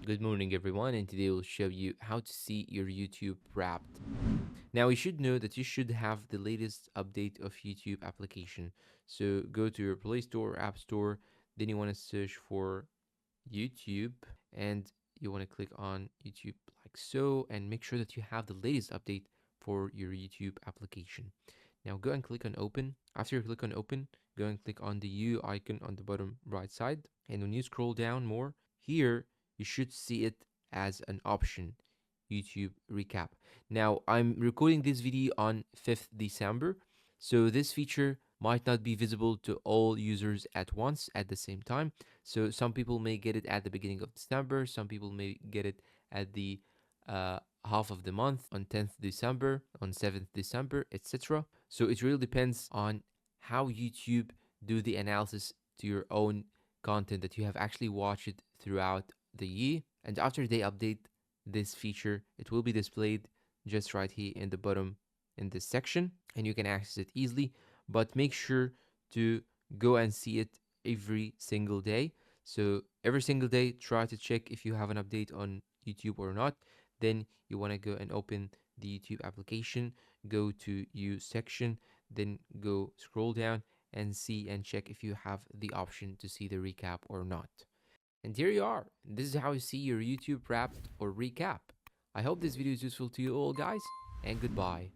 Good morning everyone, and today we'll show you how to see your YouTube Wrapped. Now you should know that you should have the latest update of YouTube application. So go to your Play Store or App Store, then you want to search for YouTube and you want to click on YouTube like so, and make sure that you have the latest update for your YouTube application. Now go and click on open. After you click on open, go and click on the U icon on the bottom right side. And when you scroll down more, here you should see it as an option, YouTube recap. Now I'm recording this video on 5th December, so this feature might not be visible to all users at once at the same time. So some people may get it at the beginning of December, some people may get it at the half of the month on 10th December, on 7th December, etc. So it really depends on how YouTube do the analysis to your own content that you have actually watched it throughout the year. And after they update this feature, it will be displayed just right here in the bottom in this section, and you can access it easily. But make sure to go and see it every single day. So every single day, try to check if you have an update on YouTube or not. Then you want to go and open the YouTube application, go to use section, then go scroll down and see and check if you have the option to see the recap or not. And here you are. This is how you see your YouTube wrapped or recap. I hope this video is useful to you all, guys, and goodbye.